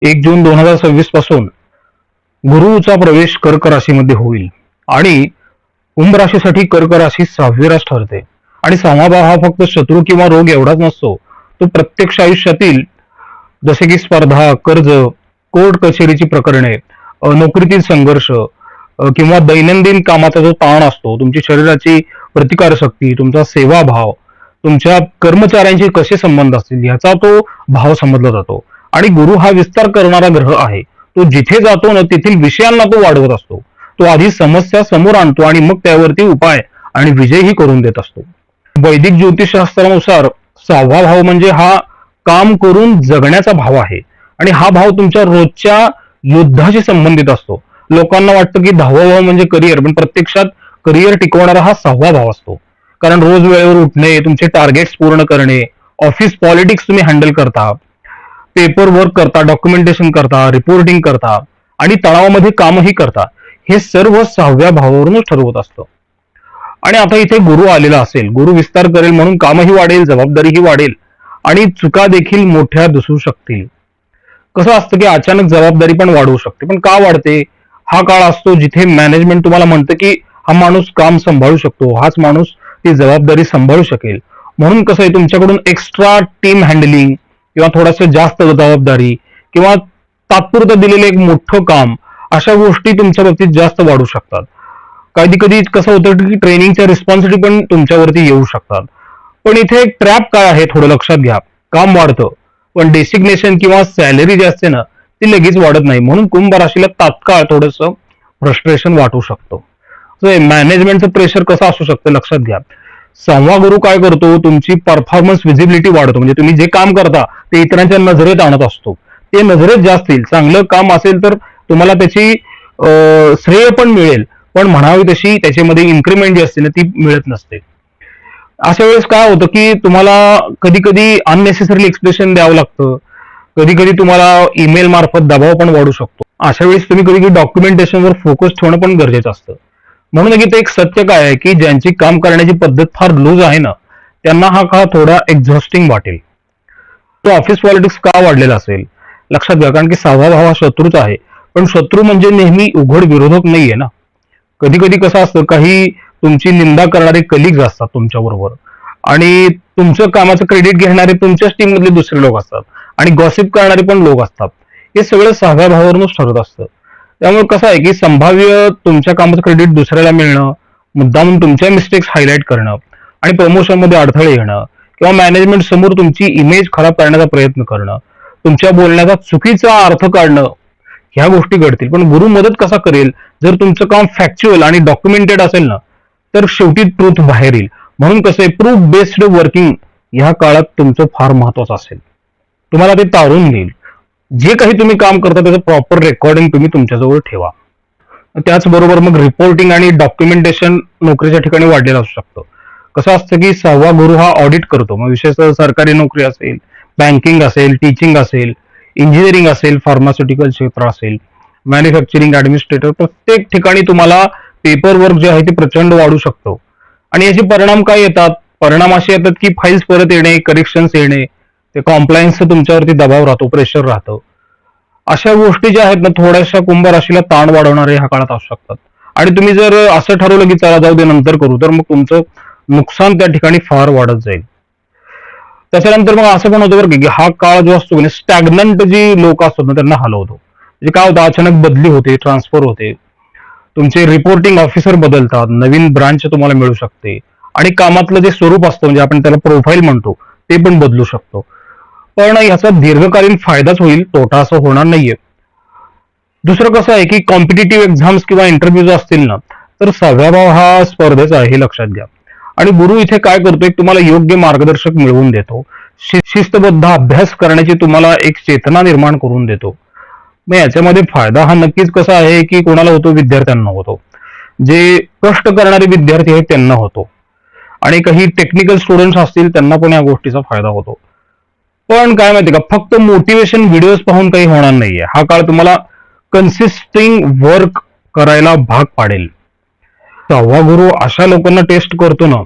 1 जून 2026 पासून गुरुचा प्रवेश कर्क राशीमध्ये होईल आणि कुंभ राशीसाठी कर्क राशी 6वी रास ठरते. आणि 6वा भाव हा फक्त शत्रू किंवा रोग एवढाच नसतो, तो प्रत्यक्ष आयुष्यातील जसे की स्पर्धा, कर्ज, कोर्ट कचेरीची प्रकरणे, नोकरीतील संघर्ष किंवा दैनंदिन कामाचा जो ताण असतो, तुमची शरीराची प्रतिकारशक्ती, तुमचा सेवाभाव, तुमच्या कर्मचाऱ्यांशी कसे संबंध असतील याचा तो भाव समजला जातो. आणि गुरु हा विस्तार करणारा ग्रह आहे. तो जिथे जातो ना तेथील विषयांना तो वाढवत असतो. तो आधी समस्या समोर आणतो आणि मग त्यावरती उपाय आणि विजयही करून देत असतो. वैदिक ज्योतिषशास्त्रानुसार 6वा भाव म्हणजे हा काम करून जगण्याचा भाव आहे. आणि हा भाव तुमच्या रोजच्या युद्धाशी संबंधित असतो. लोकांना वाटतं की 10वा भाव म्हणजे करिअर, पण प्रत्यक्षात करिअर टिकवणारा हा 6वा भाव असतो. कारण रोज वेळेवर उठणे, तुमचे टार्गेट्स पूर्ण करणे, ऑफिस पॉलिटिक्स तुम्ही हँडल करता, पेपर वर्क करता, डॉक्युमेंटेशन करता, रिपोर्टिंग करता आणि तणावामध्ये कामही करता. हे सर्व 6व्या भावावरूनच ठरवत असतं. आणि आता इथे गुरु आलेला असेल, गुरु विस्तार करेल म्हणून कामही वाढेल, जबाबदारीही वाढेल आणि चुका देखील मोठ्या दिसू शकतील. कसं असतं की अचानक जबाबदारी पण वाढवू शकते. पण का वाढते? हा काळ असतो जिथे मॅनेजमेंट तुम्हाला म्हणतं की हा माणूस काम सांभाळू शकतो, हाच माणूस ती जबाबदारी सांभाळू शकेल. म्हणून कसं आहे, तुमच्याकडून एक्स्ट्रा टीम हँडलिंग किंवा थोडंसं जास्त जबाबदारी किंवा तात्पुरतं दिलेलं एक मोठं काम, अशा गोष्टी तुमच्या बाबतीत जास्त वाढू शकतात. कधी कधी कसं होतं की ट्रेनिंगच्या रिस्पॉन्सिबिलिटी पण तुमच्यावरती येऊ शकतात. पण इथे एक ट्रॅप काय आहे थोडं लक्षात घ्या. काम वाढतं पण डेसिग्नेशन किंवा सॅलरी जी असते ना ती लगेच वाढत नाही. म्हणून कुंभ राशीला तात्काळ थोडंसं फ्रस्ट्रेशन वाटू शकतो. मॅनेजमेंटचं प्रेशर कसं असू शकतं लक्षात घ्या. 6वा गुरु काय करतो, तुमची परफॉर्मन्स विजिबिलिटी वाढतो. म्हणजे तुम्ही जे काम करता ते इतरांच्या नजरेत आणत असतो. ते नजरेत जास्त येईल. चांगलं काम असेल तर तुम्हाला त्याची श्रेय पण मिळेल, पण म्हणावी तशी त्याच्यामध्ये इन्क्रीमेंट जी असते ना ती मिळत नसते. अशा वेळेस काय होतं की तुम्हाला कधी कधी अननेसेसरी एक्सप्रेशन द्यावं लागतं. कधी कधी तुम्हाला ईमेल मार्फत दबाव पण वाढू शकतो. अशा वेळेस तुम्ही कधी कधी डॉक्युमेंटेशनवर फोकस ठेवणं पण गरजेचं असतं. म्हणून की ते एक सत्य काय आहे की ज्यांची काम करण्याची पद्धत फार लूज आहे ना त्यांना हा काळ थोडा एक्झॉस्टिंग वाटेल. तो ऑफिस पॉलिटिक्स का वाढलेला असेल लक्षात घ्या. कारण की 6वा भाव हा शत्रूच आहे. पण शत्रू म्हणजे नेहमी उघड विरोधक नाहीये ना. कधी कधी कसं असतं, काही तुमची निंदा करणारे कलिग्स असतात तुमच्या बरोबर आणि तुमचं कामाचं क्रेडिट घेणारे तुमच्याच टीम मधले दुसरे लोक असतात आणि गॉसिप करणारे पण लोक असतात. हे सगळं 6व्या भावावरूनच ठरत असतं. त्यामुळे कसं आहे की संभाव्य तुमच्या कामाचं क्रेडिट दुसऱ्याला मिळणं, मुद्दामून तुमच्या मिस्टेक्स हायलाईट करणं आणि प्रमोशन मध्ये अडथळे येणं किंवा मॅनेजमेंट समोर तुमची इमेज खराब करण्याचा प्रयत्न करणं, तुमच्या बोलण्याचा चुकीचा अर्थ काढणं, ह्या गोष्टी घडतील. पण गुरु मदत कसा करेल, जर तुमचं काम फॅक्च्युअल आणि डॉक्युमेंटेड असेल ना तर शेवटी ट्रूथ बाहेर येईल. म्हणून कसं आहे, प्रूफ बेस्ड वर्किंग ह्या काळात तुमचं फार महत्वाचं असेल. तुम्हाला ते तारून घेईल. जे काही तुम्ही काम करता त्याचं प्रॉपर रेकॉर्डिंग तुम्ही तुमच्याजवळ ठेवा. त्याचबरोबर मग रिपोर्टिंग आणि डॉक्युमेंटेशन नोकरीच्या ठिकाणी वाढलेलं असू शकतं. कसं असतं की 6वा गुरु हा ऑडिट करतो. मग विशेषतः सरकारी नोकरी असेल, बँकिंग असेल, टीचिंग असेल, इंजिनिअरिंग असेल, फार्मास्युटिकल क्षेत्र असेल, मॅन्युफॅक्चरिंग, ऍडमिनिस्ट्रेटर, प्रत्येक ठिकाणी तुम्हाला पेपर वर्क जे आहे ते प्रचंड वाढू शकतो. आणि याचे परिणाम काय येतात? परिणाम असे येतात की फाईल्स परत येणे, करेक्शन्स येणे, ते कॉम्प्लायन्सचं तुमच्यावरती दबाव राहतो, प्रेशर राहतं. अशा गोष्टी ज्या आहेत ना थोड्याशा कुंभ राशीला ताण वाढवणारे ह्या काळात असू शकतात. आणि तुम्ही जर असं ठरवलं की चला जाऊ दे नंतर करू, तर मग तुमचं नुकसान त्या ठिकाणी फार वाढत जाईल. त्याच्यानंतर मग असं पण होतं बरं की हा काळ जो असतो स्टॅग्नंट जी लोक असतात ना त्यांना हलवतो. म्हणजे काय होतं, अचानक बदली होते, ट्रान्सफर होते, तुमचे रिपोर्टिंग ऑफिसर बदलतात, नवीन ब्रांच तुम्हाला मिळू शकते आणि कामातलं जे स्वरूप असतं म्हणजे आपण त्याला प्रोफाईल म्हणतो ते पण बदलू शकतो. पण ह्याचा दीर्घकालीन फायदाच होईल, तोटा असं होणार नाहीये. दुसरं कसं आहे की कॉम्पिटेटिव्ह एक्झाम्स किंवा इंटरव्ह्यूज असतील ना तर 6वा भाव हा स्पर्धेचा आहे, हे लक्षात घ्या. आणि गुरु इथे काय करतो, एक तुम्हाला योग्य मार्गदर्शक मिळवून देतो. शिस्तबद्ध अभ्यास करण्याची तुम्हाला एक चेतना निर्माण करून देतो. मग याच्यामध्ये फायदा हा नक्कीच कसा आहे की कोणाला होतो, विद्यार्थ्यांना होतो. जे कष्ट करणारे विद्यार्थी आहेत त्यांना होतो आणि काही टेक्निकल स्टुडंट्स असतील त्यांना पण या गोष्टीचा फायदा होतो. पण काय माहिती का, फक्त मोटिवेशन व्हिडिओज पाहून काही होणार नाहीये. हा काळ तुम्हाला कन्सिस्टिंग वर्क करायला भाग पाडेल. 6वा गुरु अशा लोकांना टेस्ट करतो ना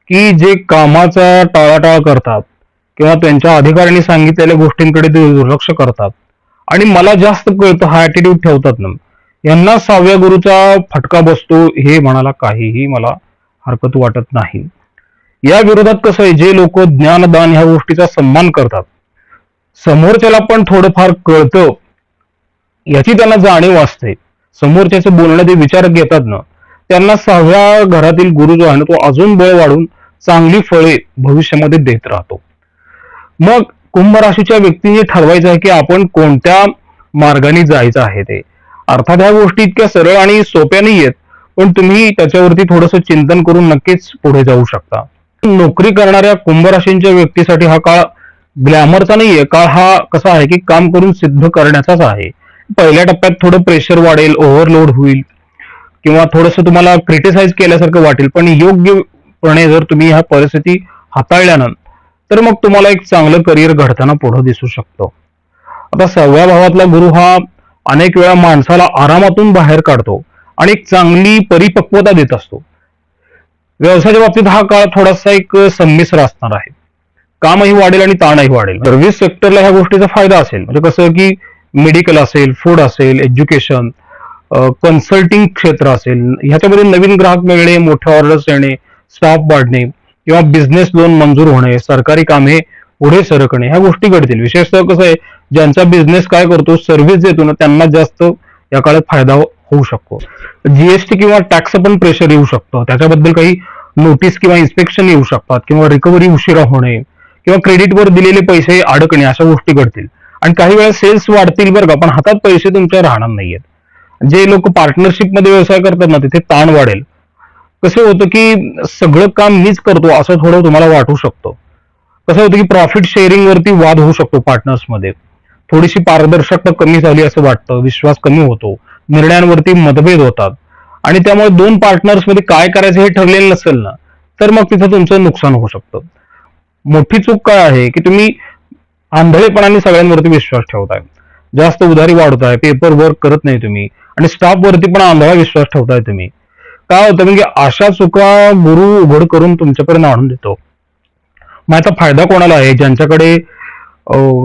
की जे कामाचा टाळाटाळ करतात किंवा त्यांच्या अधिकाऱ्यांनी सांगितलेल्या गोष्टींकडे ते दुर्लक्ष करतात आणि मला जास्त कळतं हा ऍटिट्यूड ठेवतात ना, यांना 6व्या गुरुचा फटका बसतो हे म्हणायला काहीही मला हरकत वाटत नाही. या विरोधात कसं आहे, जे लोक ज्ञानदान ह्या गोष्टीचा सन्मान करतात, समोरच्याला पण थोडंफार कळतं याची त्यांना जाणीव असते, समोरच्याचं बोलणं ते विचारात घेतात ना, त्यांना 6व्या घरातील गुरु जो आहे ना, तो अजून बळ वाढून चांगली फळे भविष्यामध्ये देत राहतो. मग कुंभ राशीच्या व्यक्तीने ठरवायचं आहे की आपण कोणत्या मार्गाने जायचं आहे ते. अर्थात ह्या गोष्टी इतक्या सरळ आणि सोप्या नाही आहेत, पण तुम्ही त्याच्यावरती थोडंसं चिंतन करून नक्कीच पुढे जाऊ शकता. नोकरी करणाऱ्या कुंभ राशींच्या व्यक्तीसाठी हा काळ ग्लॅमरचा नाहीये. काळ हा कसा आहे की काम करून सिद्ध करण्याचाच आहे. पहिल्या टप्प्यात थोडं प्रेशर वाढेल, ओव्हरलोड होईल किंवा थोडंसं तुम्हाला क्रिटिसाइज केल्यासारखं वाटेल, पण योग्यपणे जर तुम्ही ह्या परिस्थिती हाताळल्या तर मग तुम्हाला एक चांगलं करिअर घडताना पुढे दिसू शकतो. आता 6व्या भावातला गुरु हा अनेक वेळा माणसाला आरामातून बाहेर काढतो आणि एक चांगली परिपक्वता देत असतो. व्यवसायाच्या बाबतीत हा काळ थोडासा एक संमिश्र असणार आहे. कामही वाढेल आणि ताणही वाढेल. सर्व्हिस सेक्टरला ह्या गोष्टीचा फायदा असेल, म्हणजे कसं की मेडिकल असेल, फूड असेल, एज्युकेशन, कन्सल्टिंग क्षेत्र असेल, ह्याच्यामध्ये नवीन ग्राहक मिळणे, मोठ्या ऑर्डर्स येणे, स्टाफ वाढणे किंवा बिझनेस लोन मंजूर होणे, सरकारी कामे पुढे सरकणे, ह्या गोष्टी घडतील. विशेषतः कसं आहे, ज्यांचा बिझनेस काय करतो, सर्व्हिस देतो ना, त्यांना जास्त या काळात फायदा होऊ शकतो. जीएसटी किंवा टॅक्स पण प्रेशर येऊ शकतं, त्याच्याबद्दल काही नोटीस किंवा इन्स्पेक्शन येऊ शकतात किंवा रिकव्हरी उशिरा होणे किंवा क्रेडिटवर दिलेले पैसे अडकणे, अशा गोष्टी घडतील. आणि काही वेळा सेल्स वाढतील बरं का, पण हातात पैसे तुमच्या राहणार नाहीयेत. जे लोक पार्टनरशिप मध्ये व्यवसाय करतात ना, तिथे ताण वाढेल. कसं होतं की सगळं काम मीच करतो असं थोडं तुम्हाला वाटू शकतं. कसं होतं की प्रॉफिट शेअरिंग वरती वाद होऊ शकतो पार्टनर्स मध्ये. थोडीशी पारदर्शकता कमी झाली असं वाटतं, विश्वास कमी होतो, निर्णयांवरती मतभेद होतात आणि त्यामुळे दोन पार्टनर्स मध्ये काय करायचं हे ठरलेलं नसेल ना, तर मग तिथं तुमचं नुकसान होऊ शकतं. मोठी चूक काय आहे की तुम्ही आंधळेपणाने सगळ्यांवरती विश्वास ठेवताय, जास्त उधारी वाढवताय, पेपर वर्क करत नाही तुम्ही आणि स्टाफ वरती पण आंधळा विश्वास ठेवताय तुम्ही. काय होतं म्हणजे अशा चुका गुरु उघड करून तुमच्यापर्यंत आणून देतो. मग आता फायदा कोणाला आहे? ज्यांच्याकडे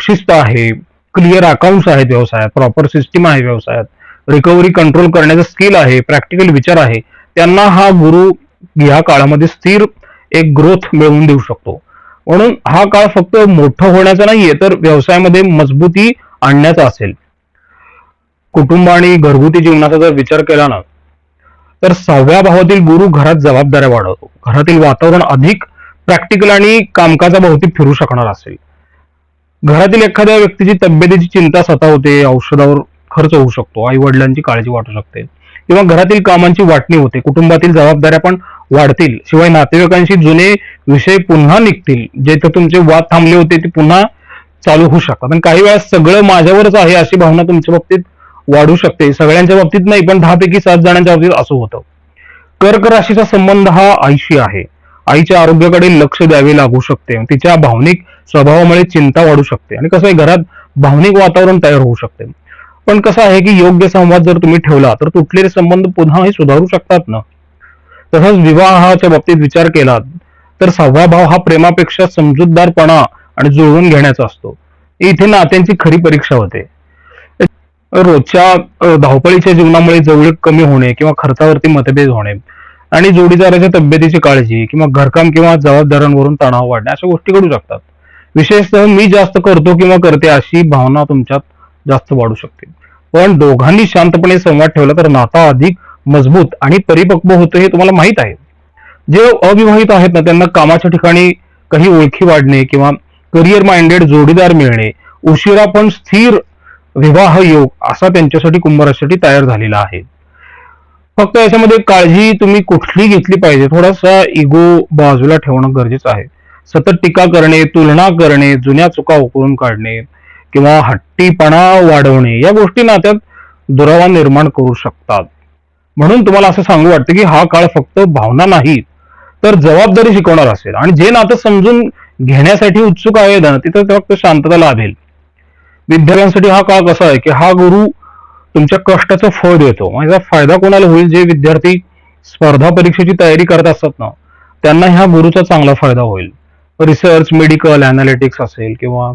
शिस्त आहे, क्लिअर अकाउंट्स आहेत व्यवसायात, प्रॉपर सिस्टीम आहे व्यवसायात, रिकव्हरी कंट्रोल करण्याचं स्किल आहे, प्रॅक्टिकल विचार आहे, त्यांना हा गुरु या काळामध्ये स्थिर एक ग्रोथ मिळवून देऊ शकतो. म्हणून हा काळ फक्त मोठं होण्याचा नाहीये, तर व्यवसायामध्ये मजबूती आणण्याचा असेल. कुटुंब आणि घरगुती जीवनाचा जर विचार केला ना, तर 6व्या भावातील गुरु घरात जबाबदाऱ्या वाढवतो. घरातील वातावरण अधिक प्रॅक्टिकल आणि कामकाजा भोवती फिरू शकणार असेल. घरातील एखाद्या व्यक्तीची तब्येतीची चिंता सतावते, औषधावर खर्च होऊ शकतो, आई वडिलांची काळजी वाटू शकते किंवा घरातील कामांची वाटणी होते, कुटुंबातील जबाबदाऱ्या पण वाढतील. शिवाय नातेवाईकांशी जुने विषय पुन्हा निघतील, जेथे तुमचे वाद थांबले होते ते पुन्हा चालू होऊ शकतात. आणि काही वेळा सगळं माझ्यावरच आहे अशी भावना तुमच्या बाबतीत वाढू शकते. सगळ्यांच्या बाबतीत नाही, पण 10 पैकी 7 जणांच्या बाबतीत असं होतं. कर्क राशीचा संबंध हा आईशी आहे. आईच्या आरोग्याकडे लक्ष द्यावे लागू शकते. तिच्या भावनिक स्वभावामुळे चिंता वाढू शकते आणि कसं आहे, घरात भावनिक वातावरण तयार होऊ शकते. पण कसं आहे की योग्य संवाद जर तुम्ही ठेवला तर तुटलेले संबंध पुन्हा सुधारू शकतात ना. तसंच विवाहाच्या बाबतीत विचार केला तर 6वा भाव हा प्रेमापेक्षा समजूतदारपणा आणि जुळवून घेण्याचा असतो. इथे नात्यांची खरी परीक्षा होते. रोजच्या धावपळीच्या जीवनामुळे जवळीक कमी होणे किंवा खर्चावरती मतभेद होणे आणि जोडीदाराच्या तब्येतीची काळजी किंवा घरकाम किंवा जबाबदाऱ्यांवरून तणाव वाढणे, अशा गोष्टी घडू शकतात. विशेषतः मी जास्त करतो किंवा करते अशी भावना तुमच्यात जास्त वाढू शकते. पण दोघांनी शांतपणे संवाद ठेवला तर नाता अधिक मजबूत आणि परिपक्व होतं हे तुम्हाला माहित आहे. जे अविवाहित आहेत ना, त्यांना कामाच्या ठिकाणी काही ओळखी वाढणे किंवा करिअर माइंडेड जोडीदार मिळणे, उशिरा पण स्थिर विवाह योग असा त्यांच्यासाठी कुंभ राशीसाठी तयार झालेला आहे. फक्त याच्यामध्ये काळजी तुम्ही कुठली घेतली पाहिजे, थोडासा इगो बाजूला ठेवणं गरजेचं आहे. सतत टीका करणे, तुलना करणे, जुन्या चुका उकळून काढणे किंवा हट्टीपणा वाढवणे या गोष्टी नात्यात दुरावा निर्माण करू शकतात. म्हणून तुम्हाला असं सांगू वाटतं की हा काळ फक्त भावना नाही तर जबाबदारी शिकवणार असेल आणि जे नातं समजून घेण्यासाठी उत्सुक आहे ना, तिथं फक्त शांतता लाभेल. विद्यार्थ्यांसाठी हा काळ कसा आहे की हा गुरु तुमच्या कष्टाचं फळ देतो. याचा फायदा कोणाला होईल? जे विद्यार्थी स्पर्धा परीक्षेची तयारी करत असतात ना, त्यांना ह्या गुरुचा चांगला फायदा होईल. रिसर्च, मेडिकल, अनालिटिक्स असेल किंवा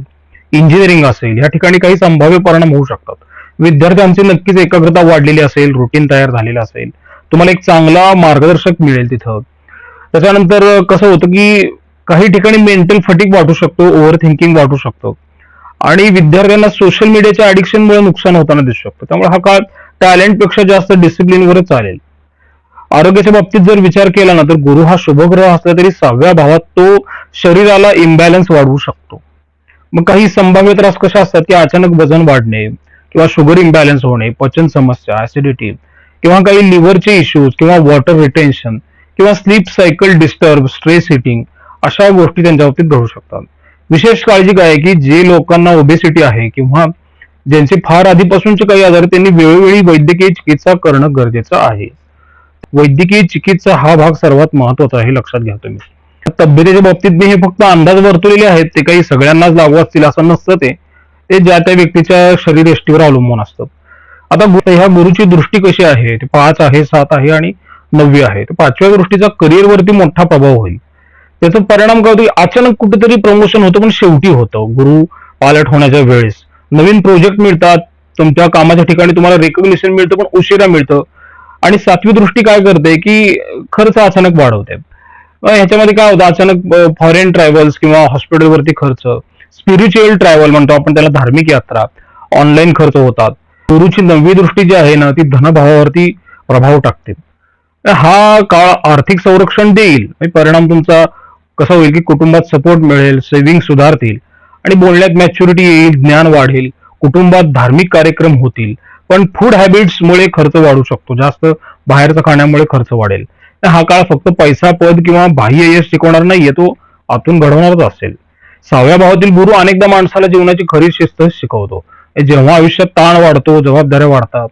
इंजिनिअरिंग असेल, या ठिकाणी काही संभाव्य परिणाम होऊ शकतात. विद्यार्थ्यांची नक्कीच एकाग्रता वाढलेली असेल, रुटीन तयार झालेलं असेल, तुम्हाला एक चांगला मार्गदर्शक मिळेल तिथं. त्याच्यानंतर कसं होतं की काही ठिकाणी मेंटल फटिक वाटू शकतो, ओव्हर थिंकिंग वाटू शकतो आणि विद्यार्थ्यांना सोशल मीडियाच्या ऍडिक्शनमुळे नुकसान होताना दिसू शकतं. त्यामुळे हा काळ टॅलेंट पेक्षा जास्त डिसिप्लिनवरच चालेल. आरोग्याच्या बाबतीत जर विचार केला ना, तर गुरु हा शुभग्रह असला तरी 6व्या भावात तो शरीराला इम्बॅलन्स वाढवू शकतो. मग काही संभाव्य त्रास कशा असतात की अचानक वजन वाढणे किंवा शुगर इम्बॅलन्स होणे, पचन समस्या, ऍसिडिटी किंवा काही लिव्हरचे इश्यूज किंवा वॉटर रिटेन्शन किंवा sleep cycle disturb, stress hitting अशा गोष्टी त्यांच्या बाबतीत घडू शकतात. विशेष काळजी काय आहे की जे लोकांना ओबेसिटी आहे किंवा ज्यांचे फार आधीपासूनचे काही आजार आहेत, त्यांनी वेळोवेळी वैद्यकीय चिकित्सा करणं गरजेचं आहे. वैद्यकीय चिकित्सा हा भाग सर्वात महत्वाचा आहे, लक्षात घ्या तुम्ही. तब्येतीच्या बाबतीत मी हे फक्त अंदाज वर्तवलेले आहेत, ते काही सगळ्यांनाच लागू असतील असं नसतं. ते ज्या त्या व्यक्तीच्या शरीरयष्टीवर अवलंबून असतं. आता ह्या गुरुची दृष्टी कशी आहे, ते 5 आहे, 7 आहे आणि 9वी आहे. तर 5व्या दृष्टीचा करिअरवरती मोठा प्रभाव होईल. त्याचा परिणाम काय होतो, अचानक कुठेतरी प्रमोशन होतं पण शेवटी होतं. गुरु पालट होण्याच्या वेळेस नवीन प्रोजेक्ट मिळतात, तुमच्या कामाच्या ठिकाणी तुम्हाला रेकग्निशन मिळतं पण उशिरा मिळतं. आणि 7वी दृष्टी काय करते की खर्च अचानक वाढवते. ह्याच्यामध्ये काय होतं, अचानक फॉरेन ट्रॅव्हल्स किंवा हॉस्पिटलवरती खर्च, स्पिरिच्युअल ट्रॅव्हल म्हणतो आपण त्याला, धार्मिक यात्रा, ऑनलाईन खर्च होतात. गुरुची 9वी दृष्टी जी आहे ना, ती धनभावावरती प्रभाव टाकते. हा काळ आर्थिक संरक्षण देईल. परिणाम तुमचा कसा होईल की कुटुंबात सपोर्ट मिळेल, सेव्हिंग सुधारतील आणि बोलण्यात मॅच्युरिटी येईल, ज्ञान वाढेल, कुटुंबात धार्मिक कार्यक्रम होतील. पण फूड हॅबिट्समुळे खर्च वाढू शकतो, जास्त बाहेरचं खाण्यामुळे खर्च वाढेल. हा काळ फक्त पैसा, पद किंवा बाह्य यश शिकवणार नाहीये, तो आतून घडवणारच असेल. 6व्या भावातील गुरु अनेकदा माणसाला जीवनाची खरी शिस्त शिकवतो. जेव्हा आयुष्यात ताण वाढतो, जबाबदाऱ्या वाढतात,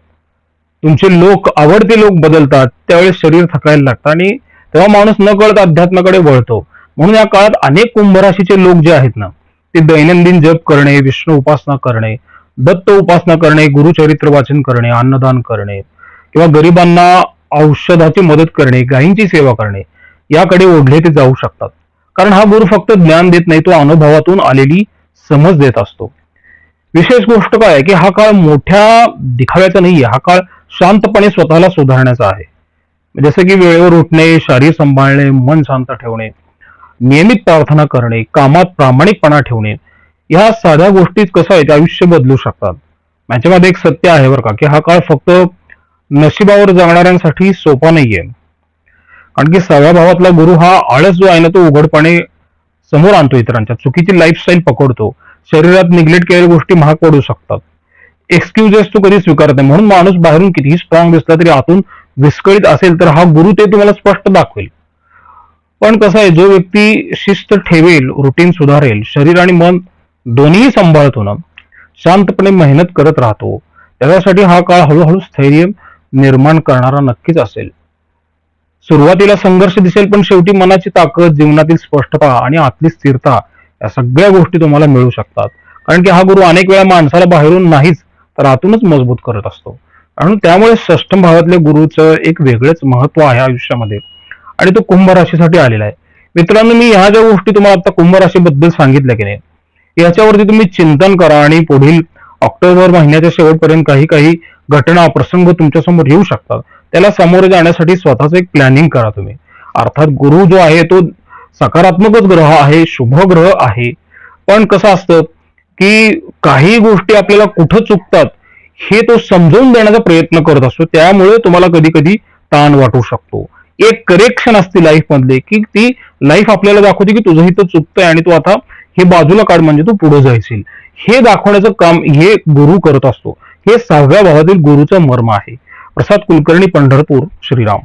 तुमचे आवडते लोक बदलतात, त्यावेळेस शरीर थकायला लागतं आणि तेव्हा माणूस न कळत अध्यात्माकडे वळतो. म्हणून या काळात अनेक कुंभ राशीचे लोक जे आहेत ना, ते दैनंदिन जप करणे, विष्णू उपासना करणे, दत्त उपासना करणे, गुरुचरित्र वाचन करणे, अन्नदान करणे किंवा गरिबांना औषधाची मदत करणे, गायींची सेवा करणे याकडे ओढले ते जाऊ शकतात. कारण हा गुरु फक्त ज्ञान देत नाही, तो अनुभवातून आलेली समज देत असतो. विशेष गोष्ट काय आहे की हा काळ मोठ्या दिखाव्याचा नाहीये, हा काळ शांतपणे स्वतःला सुधारण्याचा आहे. जसं की वेळेवर उठणे, शरीर सांभाळणे, मन शांत ठेवणे, नियमित प्रार्थना करणे, कामात प्रामाणिकपणा ठेवणे, ह्या साध्या गोष्टीत कसं आहे ते आयुष्य बदलू शकतात. याच्यामध्ये एक सत्य आहे बरं का, की हा काळ फक्त नशिबावर जगणाऱ्यांसाठी सोपा नाहीये. कारण की 6व्या भावातला गुरु हा आळस जो आहे ना, तो उघडपणे समोर आणतो, इतरांच्या चुकीची लाईफस्टाईल पकडतो, शरीरात निग्लेक्ट केलेल्या गोष्टी महाग पडू शकतात. एक्सक्युजेस तो कधी स्वीकारत नाही. म्हणून माणूस बाहेरून कितीही स्ट्रॉंग दिसला तरी आतून विस्कळीत असेल तर हा गुरु ते तुम्हाला स्पष्ट दाखवेल. पण कसं आहे, जो व्यक्ती शिस्त ठेवेल, रुटीन सुधारेल, शरीर आणि मन दोन्ही सांभाळतो ना, शांतपणे मेहनत करत राहतो, त्याच्यासाठी हा काळ हळूहळू स्थैर्य निर्माण करणारा नक्कीच असेल. सुरुवातीला संघर्ष दिसेल पण शेवटी मनाची ताकद, जीवनातील स्पष्टता आणि आतली स्थिरता या सगळ्या गोष्टी तुम्हाला मिळू शकतात. कारण की हा गुरु अनेक वेळा माणसाला बाहेरून नाहीच तर आतूनच मजबूत करत असतो. आणि त्यामुळे षष्ठम भावातल्या गुरुचं एक वेगळंच महत्व आहे आयुष्यामध्ये आणि तो कुंभ राशीसाठी आलेला आहे. मित्रांनो, मी ह्या ज्या गोष्टी तुम्हाला आता कुंभ राशीबद्दल सांगितल्या की नाही, याच्यावरती तुम्ही चिंतन करा आणि पुढील ऑक्टोबर महिन्याच्या शेवटपर्यंत काही काही घटना, प्रसंग तुमच्यासमोर येऊ शकतात. त्याला सामोरे जाण्यासाठी स्वतःच एक प्लॅनिंग करा तुम्ही. अर्थात गुरु जो आहे तो सकारात्मकच ग्रह आहे, शुभ ग्रह आहे. पण कसं असतं की काही गोष्टी आपल्याला कुठं चुकतात हे तो समजावून देण्याचा प्रयत्न करत असतो. त्यामुळे तुम्हाला कधी कधी ताण वाटू शकतो. एक करेक्शन असते लाईफ मधले की ती लाईफ आपल्याला दाखवते की तुझं इथं चुकतंय आणि तू आता हे बाजूला काढ म्हणजे तू पुढे जायशील. हे दाखवण्याचं काम हे गुरु करत असतो. हे 6व्या भावातील गुरुचं मर्म आहे. प्रसाद कुलकर्णी, पंढरपूर. श्रीराम.